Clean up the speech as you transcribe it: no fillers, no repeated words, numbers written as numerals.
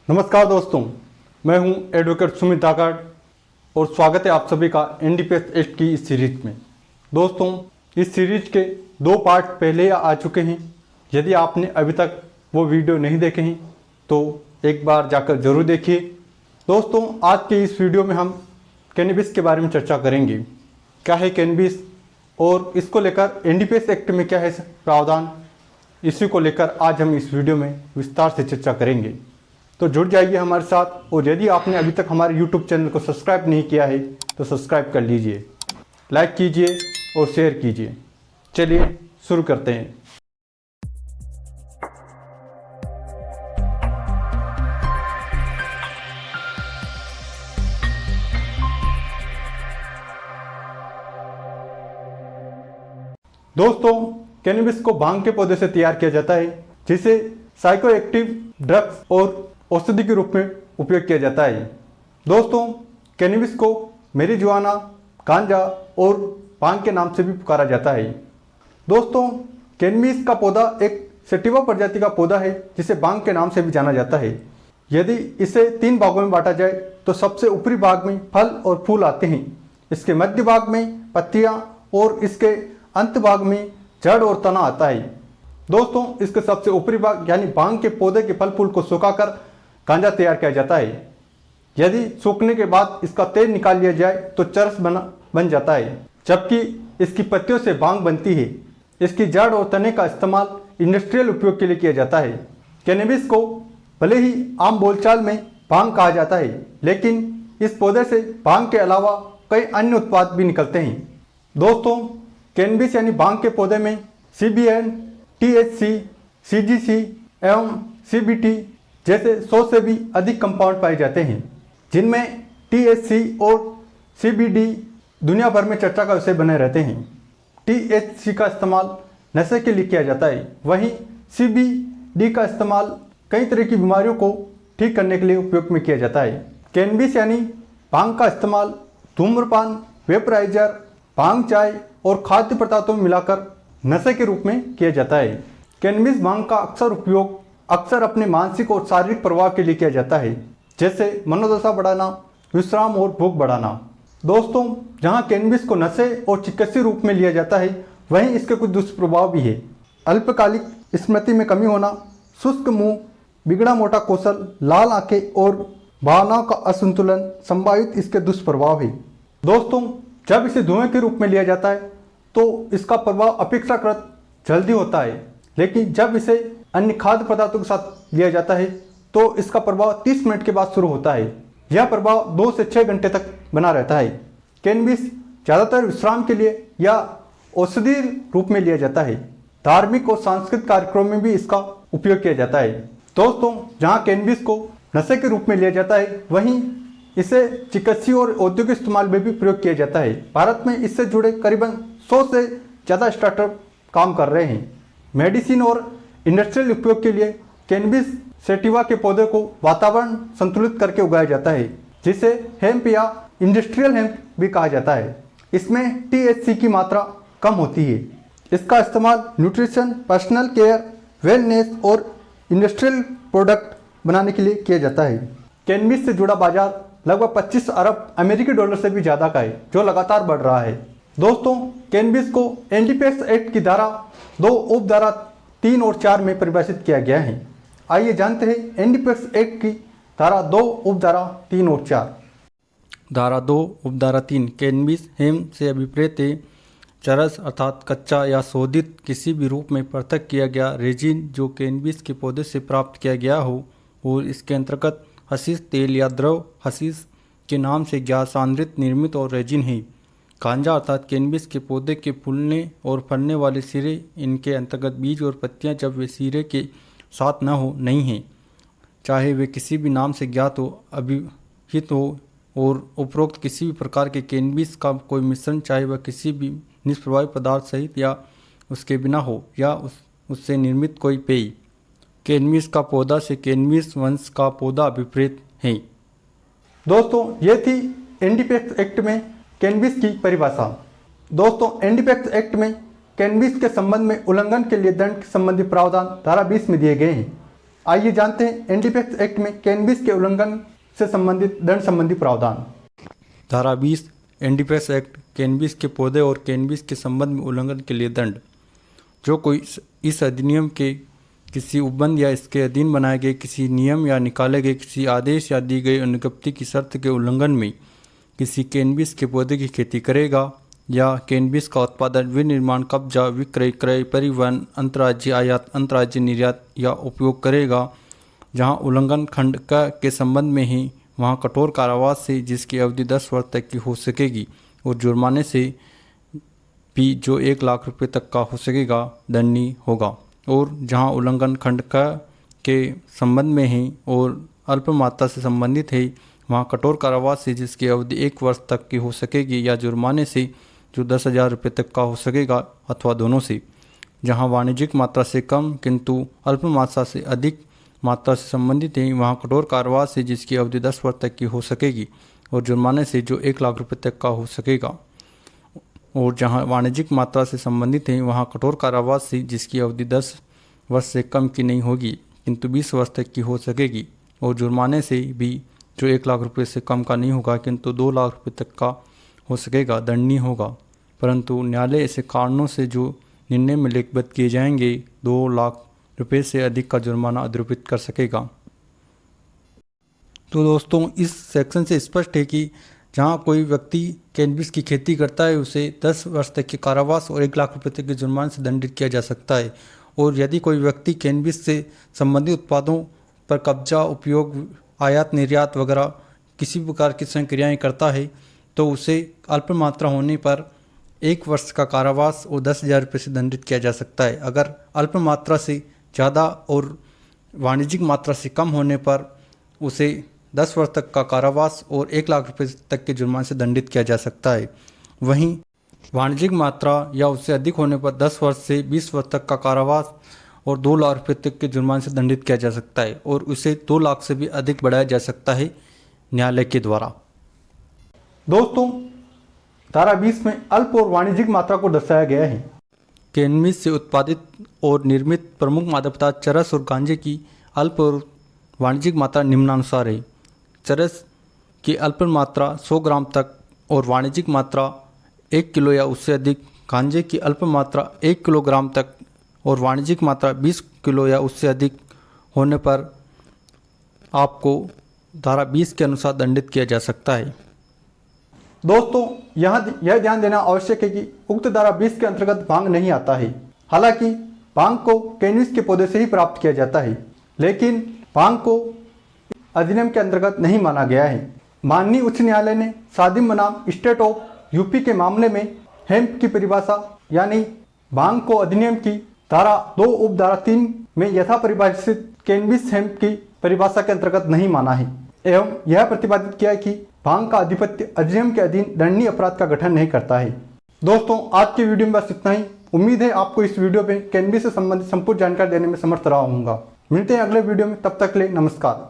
नमस्कार दोस्तों, मैं हूं एडवोकेट सुमित धाकड़ और स्वागत है आप सभी का एनडीपीएस एक्ट की इस सीरीज में। दोस्तों, इस सीरीज के 2 पार्ट पहले आ चुके हैं। यदि आपने अभी तक वो वीडियो नहीं देखे हैं तो एक बार जाकर ज़रूर देखिए। दोस्तों, आज के इस वीडियो में हम कैनबिस के बारे में चर्चा करेंगे। क्या है कैनबिस और इसको लेकर एनडीपीएस एक्ट में क्या है प्रावधान, इसी को लेकर आज हम इस वीडियो में विस्तार से चर्चा करेंगे। तो जुड़ जाइए हमारे साथ, और यदि आपने अभी तक हमारे YouTube चैनल को सब्सक्राइब नहीं किया है तो सब्सक्राइब कर लीजिए, लाइक कीजिए और शेयर कीजिए। चलिए शुरू करते हैं। दोस्तों, कैनबिस को भांग के पौधे से तैयार किया जाता है, जिसे साइको एक्टिव ड्रग्स और औषधि के रूप में उपयोग किया जाता है। दोस्तों, कैनबिस को मैरिजुआना, गांजा और भांग के नाम से भी पुकारा जाता है। दोस्तों, कैनबिस का पौधा एक सेटिवा प्रजाति का पौधा है, जिसे भांग के नाम से भी जाना जाता है। यदि इसे 3 भागों में बांटा जाए तो सबसे ऊपरी भाग में फल और फूल आते हैं, इसके मध्य भाग में पत्तियां और इसके अंत भाग में जड़ और तना आता है। दोस्तों, इसके सबसे ऊपरी भाग यानी भांग के पौधे के फल फूल को सुखाकर गांजा तैयार किया जाता है। यदि सूखने के बाद इसका तेल निकाल लिया जाए तो चरस बन जाता है, जबकि इसकी पत्तियों से भांग बनती है। इसकी जड़ और तने का इस्तेमाल इंडस्ट्रियल उपयोग के लिए किया जाता है। कैनबिस को भले ही आम बोलचाल में भांग कहा जाता है, लेकिन इस पौधे से भांग के अलावा कई अन्य उत्पाद भी निकलते हैं। दोस्तों, कैनबिस यानी भांग के पौधे में CBN, THC, CGC एवं CBT जैसे 100 से भी अधिक कंपाउंड पाए जाते हैं, जिनमें THC और CBD दुनिया भर में चर्चा का विषय बने रहते हैं। THC का इस्तेमाल नशे के लिए किया जाता है, वहीं CBD का इस्तेमाल कई तरह की बीमारियों को ठीक करने के लिए उपयोग में किया जाता है। कैनबिस यानी भांग का इस्तेमाल धूम्रपान, वेपराइजर, भांग चाय और खाद्य पदार्थों में मिलाकर नशे के रूप में किया जाता है। कैनबिस भांग का उपयोग अक्सर अपने मानसिक और शारीरिक प्रभाव के लिए किया जाता है, जैसे मनोदशा बढ़ाना, विश्राम और भूख बढ़ाना। दोस्तों, जहां कैनबिस को नशे और चिकित्सीय रूप में लिया जाता है, वहीं इसके कुछ दुष्प्रभाव भी है। अल्पकालिक स्मृति में कमी होना, शुष्क मुंह, बिगड़ा मोटा कौशल, लाल आंखें और भावनाओं का असंतुलन संभावित इसके दुष्प्रभाव है। दोस्तों, जब इसे धुएं के रूप में लिया जाता है तो इसका प्रभाव अपेक्षाकृत जल्दी होता है, लेकिन जब इसे अन्य खाद्य पदार्थों के साथ लिया जाता है तो इसका प्रभाव 30 मिनट के बाद शुरू होता है। यह प्रभाव 2 से 6 घंटे तक बना रहता है। कैनबिस ज़्यादातर विश्राम के लिए या औषधि रूप में लिया जाता है। धार्मिक और सांस्कृतिक कार्यक्रमों में भी इसका उपयोग किया जाता है। दोस्तों, जहां कैनबिस को नशे के रूप में लिया जाता है, वहीं इसे चिकित्सीय और औद्योगिक इस्तेमाल में भी प्रयोग किया जाता है। भारत में इससे जुड़े करीबन 100 से ज़्यादा स्टार्टअप काम कर रहे हैं। मेडिसिन और इंडस्ट्रियल उपयोग के लिए कैनबिस सेटिवा के पौधे को वातावरण संतुलित करके उगाया जाता है, जिसे हेम्प या इंडस्ट्रियल हेम्प भी कहा जाता है। इसमें THC की मात्रा कम होती है। इसका इस्तेमाल न्यूट्रिशन, पर्सनल केयर, वेलनेस और इंडस्ट्रियल प्रोडक्ट बनाने के लिए किया जाता है। कैनबिस से जुड़ा बाजार लगभग 25 अरब अमेरिकी डॉलर से भी ज़्यादा का है, जो लगातार बढ़ रहा है। दोस्तों, कैनबिस को एनडीपीएस एक्ट की धारा 2 उपधारा 3 और 4 में परिभाषित किया गया है। आइए जानते हैं एनडीपीएस एक्ट की धारा 2 उपधारा 3 और 4। धारा 2 उपधारा 3 कैनबिस हेम्प से अभिप्रेत है चरस अर्थात कच्चा या शोधित किसी भी रूप में पृथक किया गया रेजिन जो कैनबिस के पौधे से प्राप्त किया गया हो, और इसके अंतर्गत हशीश तेल या द्रव हशीश के नाम से ज्ञात सांद्रित निर्मित और रेजिन है। गांजा अर्थात कैनबिस के पौधे के फूलने और फलने वाले सिरे, इनके अंतर्गत बीज और पत्तियां जब वे सिरे के साथ न हो नहीं हैं, चाहे वे किसी भी नाम से ज्ञात हो, अभिहित हो, और उपरोक्त किसी भी प्रकार के कैनबिस का कोई मिश्रण, चाहे वह किसी भी निष्प्रभावी पदार्थ सहित या उसके बिना हो, या उससे निर्मित कोई पेय। कैनबिस का पौधा से कैनबिस वंश का पौधा अभिप्रेत है। दोस्तों, ये थी एनडीपीएस एक्ट में कैनबिस की परिभाषा। दोस्तों, एनडीपीएस एक्ट में कैनबिस के संबंध में उल्लंघन के लिए दंड संबंधी प्रावधान धारा 20 में दिए गए हैं। आइए जानते हैं एनडीपीएस एक्ट में कैनबिस के उल्लंघन से संबंधित दंड संबंधी प्रावधान। धारा 20 एनडीपीएस एक्ट कैनबिस के पौधे और कैनबिस के संबंध में उल्लंघन के लिए दंड। जो कोई इस अधिनियम के किसी उपबंध या इसके अधीन बनाए गए किसी नियम या निकाले गए किसी आदेश या दी गई अनुज्ञप्ति की शर्त के उल्लंघन में किसी कैनबिस के पौधे की खेती करेगा या कैनबिस का उत्पादन, विनिर्माण, कब्जा, विक्रय, क्रय, परिवहन, अंतर्राज्यीय आयात, अंतर्राज्यीय निर्यात या उपयोग करेगा, जहां उल्लंघन खंड क के संबंध में ही वहां कठोर कारावास से जिसकी अवधि 10 वर्ष तक की हो सकेगी और जुर्माने से भी जो 1 लाख रुपए तक का हो सकेगा दंडनीय होगा। और जहां उल्लंघन खंड क के संबंध में ही और अल्प मात्रा से संबंधित है वहां कठोर कारावास से जिसकी अवधि 1 वर्ष तक की हो सकेगी या जुर्माने से जो 10,000 रुपये तक का हो सकेगा अथवा दोनों से। जहां वाणिज्यिक मात्रा से कम किंतु अल्प मात्रा से अधिक मात्रा से संबंधित है वहां कठोर कारावास से जिसकी अवधि 10 वर्ष तक की हो सकेगी और जुर्माने से जो 1 लाख रुपये तक का हो सकेगा। और जहां वाणिज्यिक मात्रा से संबंधित है वहां कठोर कारावास से जिसकी अवधि 10 वर्ष से कम की नहीं होगी किंतु 20 वर्ष तक की हो सकेगी और जुर्माने से भी जो 1 लाख रुपये से कम का नहीं होगा किंतु 2 लाख रुपये तक का हो सकेगा दंडनीय होगा। परंतु न्यायालय ऐसे कारणों से जो निर्णय में लिखबद्ध किए जाएंगे 2 लाख रुपये से अधिक का जुर्माना आरोपित कर सकेगा। तो दोस्तों इस सेक्शन से स्पष्ट है कि जहां कोई व्यक्ति कैनबिस की खेती करता है उसे 10 वर्ष तक के कारावास और 1 लाख रुपये तक के जुर्माने से दंडित किया जा सकता है। और यदि कोई व्यक्ति कैनबिस से संबंधित उत्पादों पर कब्जा, उपयोग, आयात निर्यात वगैरह किसी भी प्रकार की संक्रियाएँ करता है तो उसे अल्प मात्रा होने पर 1 वर्ष का कारावास और 10,000 रुपये से दंडित किया जा सकता है। अगर अल्प मात्रा से ज़्यादा और वाणिज्यिक मात्रा से कम होने पर उसे 10 वर्ष तक का कारावास और 1 लाख रुपये तक के जुर्माने से दंडित किया जा सकता है। वहीं वाणिज्यिक मात्रा या उससे अधिक होने पर 10 वर्ष से 20 वर्ष तक का कारावास और 2 लाख रुपये तक के जुर्माने से दंडित किया जा सकता है और उसे 2 लाख से भी अधिक बढ़ाया जा सकता है न्यायालय के द्वारा। दोस्तों धारा 20 में अल्प और वाणिज्यिक मात्रा को दर्शाया गया है। कैनबिस से उत्पादित और निर्मित प्रमुख मादक पदार्थ चरस और गांजे की अल्प और वाणिज्यिक मात्रा निम्नानुसार है। चरस की अल्प मात्रा 100 ग्राम तक और वाणिज्यिक मात्रा 1 किलो या उससे अधिक, गांजे की अल्प मात्रा 1 किलोग्राम तक और वाणिज्यिक मात्रा 20 किलो या उससे अधिक होने पर आपको धारा 20 के अनुसार दंडित किया जा सकता है। दोस्तों यहाँ यह ध्यान देना आवश्यक है कि उक्त धारा 20 के अंतर्गत भांग नहीं आता है। हालांकि भांग को कैनबिस के पौधे से ही प्राप्त किया जाता है, लेकिन भांग को अधिनियम के अंतर्गत नहीं माना गया है। माननीय उच्च न्यायालय ने सादिम बनाम स्टेट ऑफ यूपी के मामले में हेम्प की परिभाषा यानी भांग को अधिनियम की धारा 2 उप धारा 3 में यथा परिभाषित कैनबिस हेम्प की परिभाषा के अंतर्गत नहीं माना है एवं यह प्रतिपादित किया है कि भांग का आधिपत्य अधिनियम के अधीन दंडनीय अपराध का गठन नहीं करता है। दोस्तों आज की वीडियो में बस इतना ही। उम्मीद है आपको इस वीडियो में कैनबिस से संबंधित संपूर्ण जानकारी देने में समर्थ रहा होऊंगा। मिलते हैं अगले वीडियो में, तब तक के लिए नमस्कार।